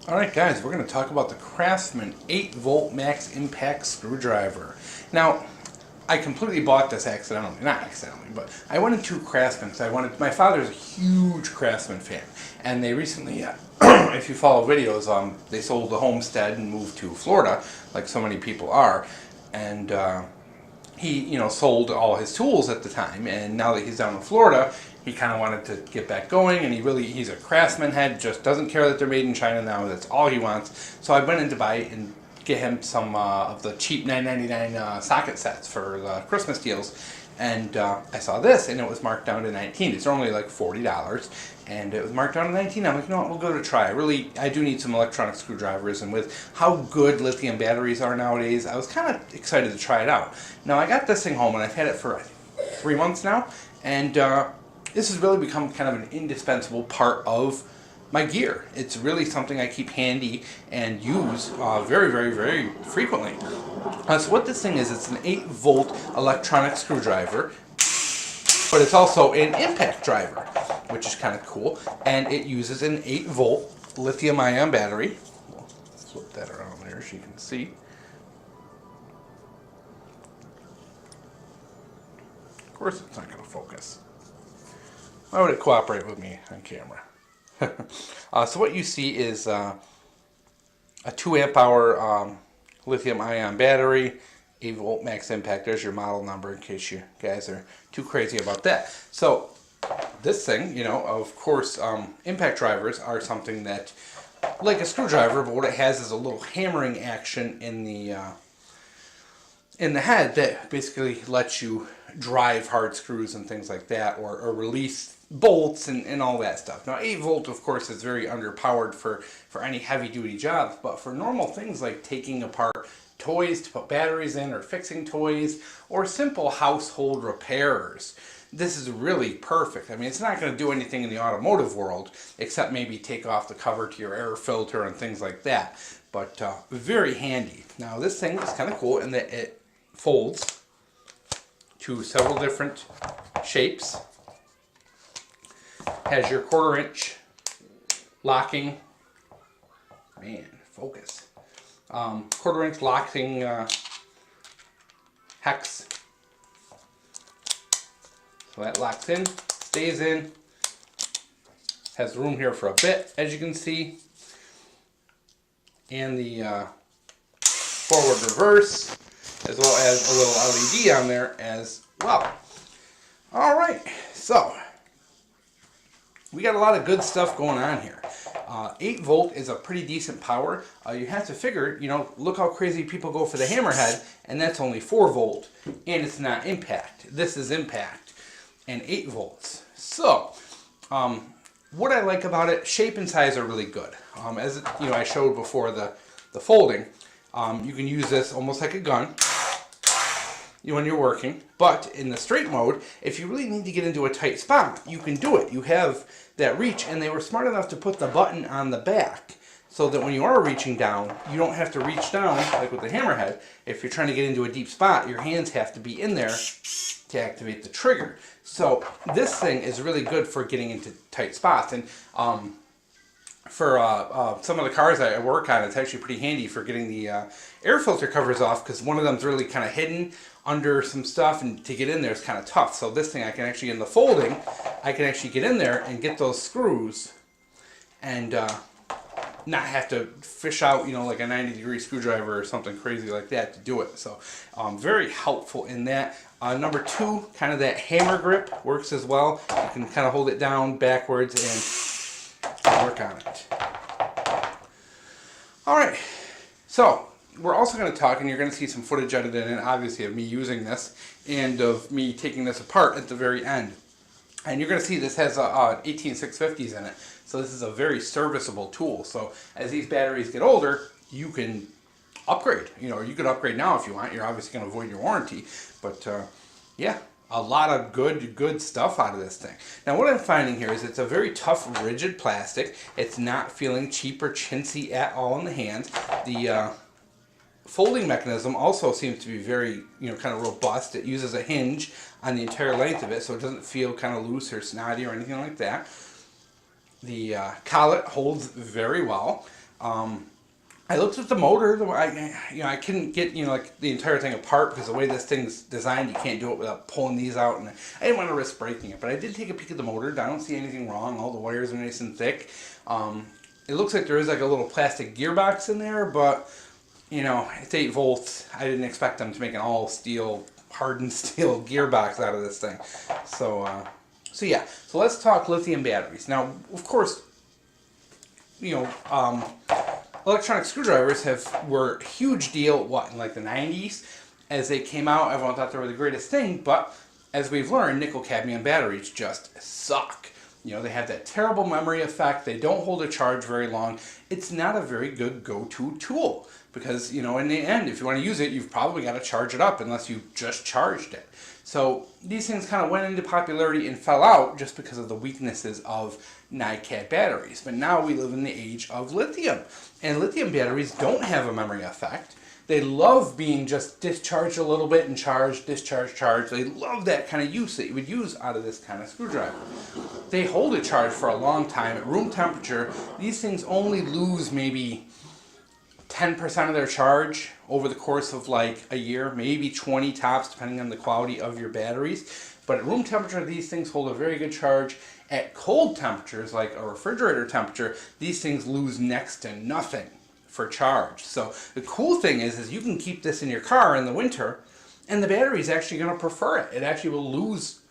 Alright guys, we're going to talk about the Craftsman 8-volt max impact screwdriver. Now, I completely bought this accidentally, not accidentally, but I went into Craftsman because my father's a huge Craftsman fan, and they recently, if you follow videos, they sold the homestead and moved to Florida, like so many people are, and he, sold all his tools at the time, and now that he's down in Florida, he kind of wanted to get back going, and he's a Craftsman head, just doesn't care that they're made in China now, that's all he wants. So I went in to buy and get him some of the cheap $9.99 socket sets for the Christmas deals, and I saw this, and it was marked down to $19. It's normally like $40, and it was marked down to $19. I'm like, you know what, we'll give it a try. I do need some electronic screwdrivers, and with how good lithium batteries are nowadays, I was kind of excited to try it out. Now, I got this thing home, and I've had it for 3 months now, and this has really become kind of an indispensable part of my gear. It's really something I keep handy and use very, very, very frequently. So what this thing is, it's an 8-volt electronic screwdriver, but it's also an impact driver, which is kind of cool, and it uses an 8-volt lithium-ion battery. We'll flip that around there so you can see. Of course it's not going to focus. Why would it cooperate with me on camera? So what you see is a 2 amp hour lithium ion battery, 8-volt max impact. There's your model number in case you guys are too crazy about that. So this thing, of course, impact drivers are something that, like a screwdriver, but what it has is a little hammering action in the head that basically lets you drive hard screws and things like that, or release bolts and all that stuff. Now 8-volt of course is very underpowered for any heavy duty jobs, but for normal things like taking apart toys to put batteries in, or fixing toys, or simple household repairs, this is really perfect. I mean, it's not going to do anything in the automotive world except maybe take off the cover to your air filter and things like that, but very handy. Now this thing is kind of cool in that it folds to several different shapes. Has your 1/4 inch locking, focus, 1/4 inch locking hex. So that locks in, stays in, has room here for a bit, as you can see, and the forward reverse, as well as a little LED on there as well. Alright, so we got a lot of good stuff going on here. 8-volt is a pretty decent power. You have to figure, look how crazy people go for the hammerhead, and that's only 4-volt, and it's not impact. This is impact, and 8 volts. So, what I like about it, shape and size are really good. As I showed before the folding, you can use this almost like a gun when you're working, but in the straight mode, if you really need to get into a tight spot, you can do it. You have that reach, and they were smart enough to put the button on the back so that when you are reaching down, you don't have to reach down like with the hammerhead. If you're trying to get into a deep spot, your hands have to be in there to activate the trigger. So this thing is really good for getting into tight spots, and for some of the cars I work on, it's actually pretty handy for getting the air filter covers off, because one of them's really kind of hidden under some stuff, and to get in there is kind of tough. So this thing, I can actually, in the folding, I can actually get in there and get those screws and not have to fish out, like a 90-degree screwdriver or something crazy like that to do it. So very helpful in that. Number 2, kind of that hammer grip works as well. You can kind of hold it down backwards and work on it. Alright, so we're also going to talk, and you're going to see some footage edited in, obviously, of me using this and of me taking this apart at the very end. And you're going to see this has 18650s in it, so this is a very serviceable tool. So as these batteries get older, you can upgrade. You could upgrade now if you want. You're obviously going to avoid your warranty, but yeah, a lot of good stuff out of this thing. Now what I'm finding here is it's a very tough, rigid plastic. It's not feeling cheap or chintzy at all in the hands. The folding mechanism also seems to be very, kind of robust. It uses a hinge on the entire length of it, so it doesn't feel kind of loose or snotty or anything like that. The collet holds very well. I looked at the motor. I couldn't get like the entire thing apart because the way this thing's designed, you can't do it without pulling these out, and I didn't want to risk breaking it. But I did take a peek at the motor. I don't see anything wrong. All the wires are nice and thick. It looks like there is like a little plastic gearbox in there, but it's 8 volts. I didn't expect them to make an all steel, hardened steel gearbox out of this thing. So yeah. So let's talk lithium batteries. Now, of course, electronic screwdrivers were a huge deal, in like the 90s? As they came out, everyone thought they were the greatest thing, but as we've learned, nickel-cadmium batteries just suck. They have that terrible memory effect. They don't hold a charge very long. It's not a very good go-to tool because, in the end, if you want to use it, you've probably got to charge it up unless you just charged it. So these things kind of went into popularity and fell out just because of the weaknesses of NiCad batteries. But now we live in the age of lithium. And lithium batteries don't have a memory effect. They love being just discharged a little bit and charged, discharged, charged. They love that kind of use that you would use out of this kind of screwdriver. They hold a charge for a long time. At room temperature, these things only lose maybe 10% of their charge over the course of like a year, maybe 20 tops, depending on the quality of your batteries. But at room temperature, these things hold a very good charge. At cold temperatures, like a refrigerator temperature, these things lose next to nothing for charge. So the cool thing is you can keep this in your car in the winter, and the battery is actually going to prefer it. It actually will lose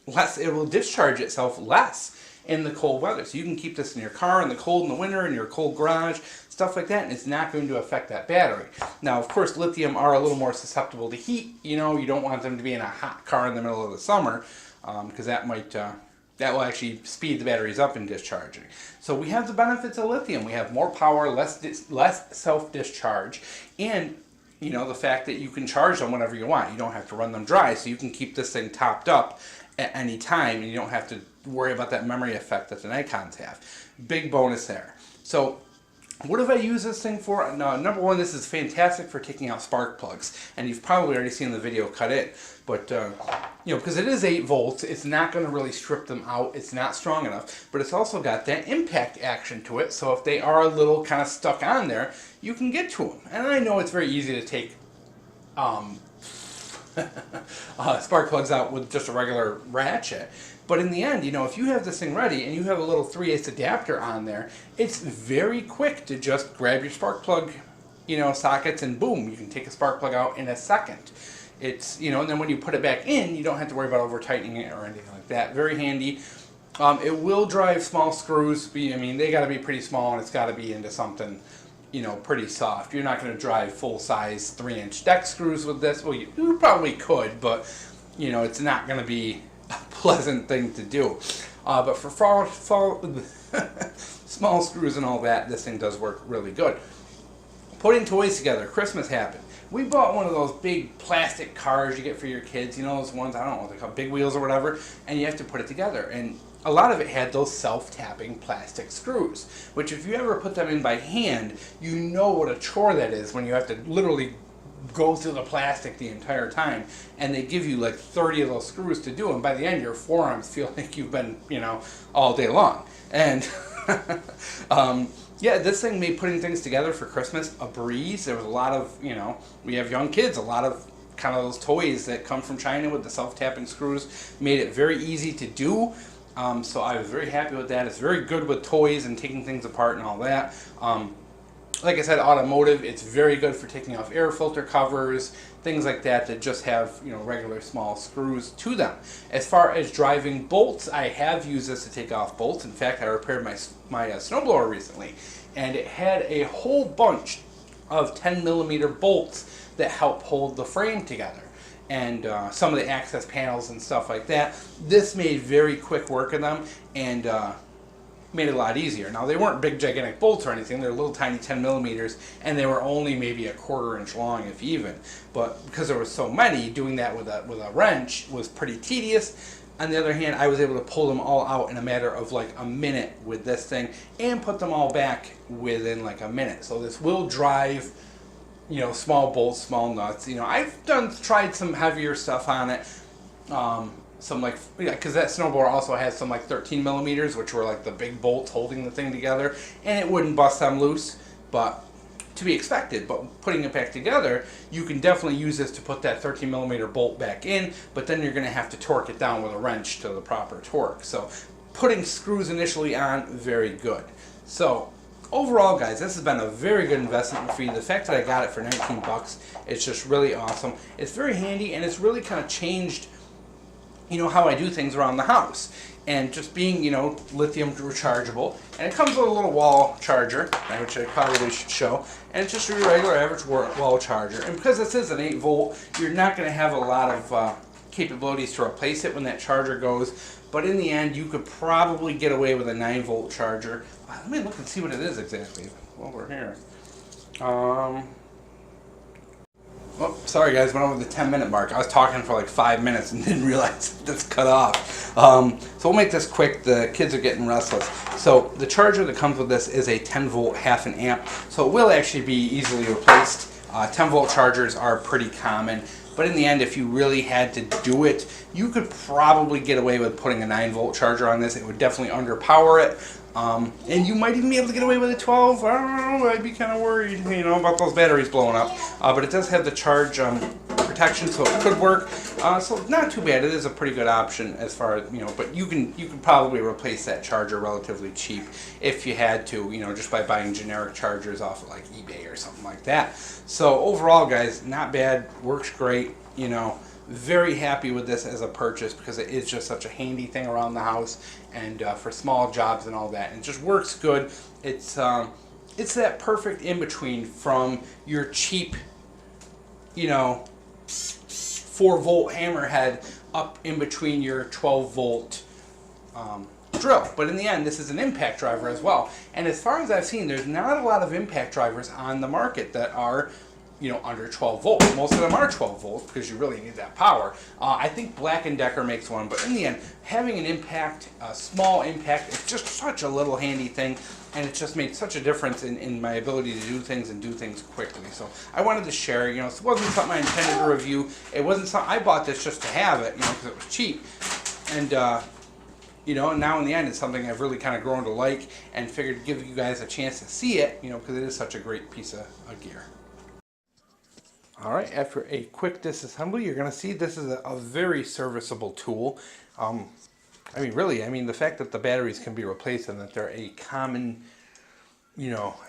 less. It will discharge itself less in the cold weather. So you can keep this in your car in the cold in the winter, in your cold garage, stuff like that, and it's not going to affect that battery. Now, of course, lithium are a little more susceptible to heat. You don't want them to be in a hot car in the middle of the summer because that will actually speed the batteries up in discharging. So we have the benefits of lithium. We have more power, less self-discharge, and the fact that you can charge them whenever you want. You don't have to run them dry, so you can keep this thing topped up at any time, and you don't have to worry about that memory effect that the Nikons have. Big bonus there. So what have I used this thing for? No, number one, this is fantastic for taking out spark plugs, and you've probably already seen the video cut in. But because it is 8 volts, it's not going to really strip them out. It's not strong enough, but it's also got that impact action to it. So if they are a little kind of stuck on there, you can get to them. And I know it's very easy to take spark plugs out with just a regular ratchet. But in the end, if you have this thing ready and you have a little 3/8 adapter on there, it's very quick to just grab your spark plug, sockets, and boom, you can take a spark plug out in a second. It's, and then when you put it back in, you don't have to worry about over tightening it or anything like that. Very handy. It will drive small screws. They got to be pretty small, and it's got to be into something, pretty soft. You're not going to drive full-size 3-inch deck screws with this. Well, you probably could, but, it's not going to be a pleasant thing to do. But for small screws and all that, this thing does work really good. Putting toys together. Christmas happened. We bought one of those big plastic cars you get for your kids, those ones, I don't know what they're called, big wheels or whatever, and you have to put it together. And a lot of it had those self-tapping plastic screws, which if you ever put them in by hand, you know what a chore that is when you have to literally go through the plastic the entire time, and they give you like 30 of those screws to do, and by the end your forearms feel like you've been, all day long. And yeah, this thing made putting things together for Christmas a breeze. There was a lot of, we have young kids, a lot of kind of those toys that come from China with the self-tapping screws made it very easy to do. So I was very happy with that. It's very good with toys and taking things apart and all that. Like I said, automotive, it's very good for taking off air filter covers, things like that that just have, regular small screws to them. As far as driving bolts, I have used this to take off bolts. In fact, I repaired my snowblower recently, and it had a whole bunch of 10mm bolts that help hold the frame together, and some of the access panels and stuff like that. This made very quick work of them, and made it a lot easier. Now, they weren't big gigantic bolts or anything. They're little tiny 10mm, and they were only maybe a 1/4 inch long, if even. But because there were so many, doing that with a wrench was pretty tedious. On the other hand, I was able to pull them all out in a matter of like a minute with this thing, and put them all back within like a minute. So this will drive, small bolts, small nuts. I've tried some heavier stuff on it. Because that snowblower also has some 13mm, which were like the big bolts holding the thing together, and it wouldn't bust them loose. but to be expected. But putting it back together, you can definitely use this to put that 13 millimeter bolt back in, but then you're going to have to torque it down with a wrench to the proper torque. So putting screws initially on, very good. So overall, guys, this has been a very good investment for you. The fact that I got it for 19 bucks, it's just really awesome. It's very handy, and it's really kind of changed, how I do things around the house. And just being, lithium rechargeable. And it comes with a little wall charger, which I probably should show. And it's just your regular average wall charger. And because this is an 8 volt, you're not going to have a lot of capabilities to replace it when that charger goes. But in the end, you could probably get away with a 9 volt charger. Let me look and see what it is exactly while we're here. Oh, sorry guys, went over the 10-minute mark. I was talking for like 5 minutes and didn't realize that's cut off. So we'll make this quick. The kids are getting restless. So the charger that comes with this is a 10 volt half an amp. So it will actually be easily replaced. 10 volt chargers are pretty common. But in the end, if you really had to do it, you could probably get away with putting a 9 volt charger on this. It would definitely underpower it. And you might even be able to get away with a 12. I don't know, I'd be kind of worried, about those batteries blowing up. But it does have the charge protection, so it could work. So not too bad. It is a pretty good option as far as, but you can probably replace that charger relatively cheap if you had to, just by buying generic chargers off of like eBay or something like that. So overall, guys, not bad. Works great, Very happy with this as a purchase because it is just such a handy thing around the house and for small jobs and all that. And it just works good. It's that perfect in between from your cheap, 4 volt hammerhead up in between your 12 volt drill. But in the end, this is an impact driver as well. And as far as I've seen, there's not a lot of impact drivers on the market that are under 12 volts. Most of them are 12 volts because you really need that power. I think Black & Decker makes one, but in the end, having an impact, a small impact, it's just such a little handy thing, and it just made such a difference in my ability to do things and do things quickly. So I wanted to share, it wasn't something I intended to review. It wasn't something, I bought this just to have it, because it was cheap. And, and now in the end, it's something I've really kind of grown to like and figured to give you guys a chance to see it, because it is such a great piece of gear. All right, after a quick disassembly, you're going to see this is a very serviceable tool. The fact that the batteries can be replaced and that they're a common,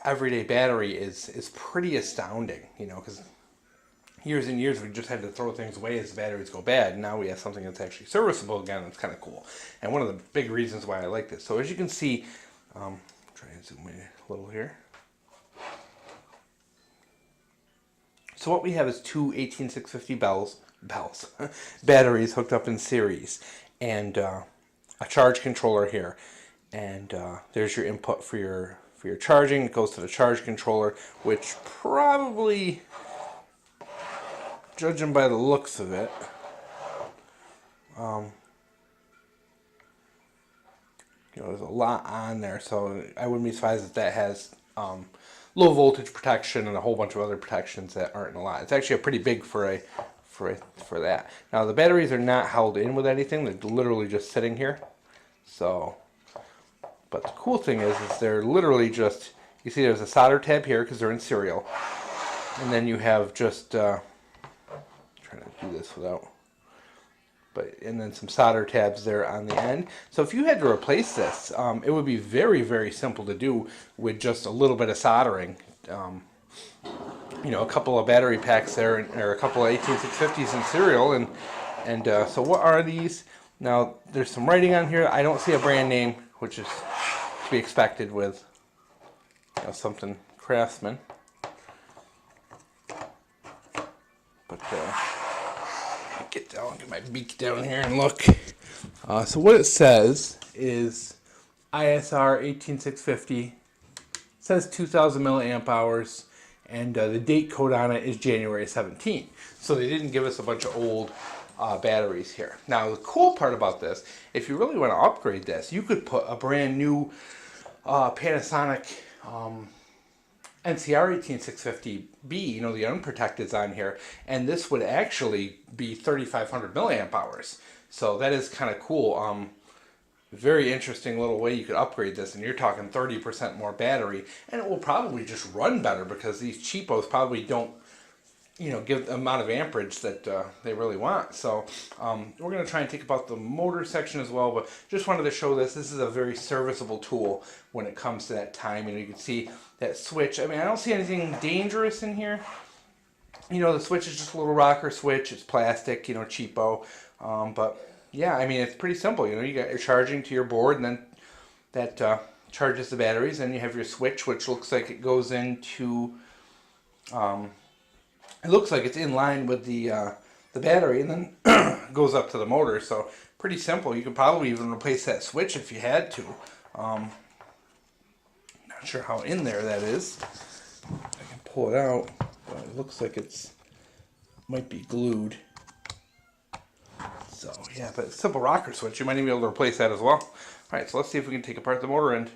everyday battery is pretty astounding, because years and years we just had to throw things away as the batteries go bad. And now we have something that's actually serviceable again. That's kind of cool. And one of the big reasons why I like this. So as you can see, try and zoom in a little here. So what we have is two 18650 batteries hooked up in series, and a charge controller here. And there's your input for your charging. It goes to the charge controller, which probably, judging by the looks of it, there's a lot on there. So I wouldn't be surprised if that has low voltage protection and a whole bunch of other protections that aren't a lot. It's actually a pretty big for that. Now the batteries are not held in with anything. They're literally just sitting here. So, but the cool thing is they're literally just, you see there's a solder tab here because they're in serial. And then you have just, trying to do this without, and then some solder tabs there on the end. So if you had to replace this, it would be very, very simple to do with just a little bit of soldering. A couple of battery packs there, or a couple of 18650s in serial, and so what are these? Now there's some writing on here. I don't see a brand name, which is to be expected with something Craftsman. But get my beak down here and look. So what it says is ISR 18650. It says 2000 milliamp hours, and the date code on it is January 17th. So they didn't give us a bunch of old batteries here. Now the cool part about this, if you really want to upgrade this, you could put a brand new Panasonic NCR 18650B, the unprotected's on here, and this would actually be 3500 milliamp hours. So that is kind of cool. very interesting little way you could upgrade this, and you're talking 30% more battery, and it will probably just run better because these cheapos probably don't, give the amount of amperage that they really want. So we're going to try and take about the motor section as well, but just wanted to show this. This is a very serviceable tool when it comes to that time. You can see that switch. I mean, I don't see anything dangerous in here. The switch is just a little rocker switch. It's plastic, cheapo. But yeah, I mean, it's pretty simple. You got your charging to your board, and then that charges the batteries. And you have your switch, which looks like it goes into, it looks like it's in line with the battery, and then goes up to the motor. So pretty simple. You could probably even replace that switch if you had to. Not sure how in there that is. I can pull it out. But it looks like might be glued. So yeah, but it's a simple rocker switch. You might even be able to replace that as well. All right, so let's see if we can take apart the motor end.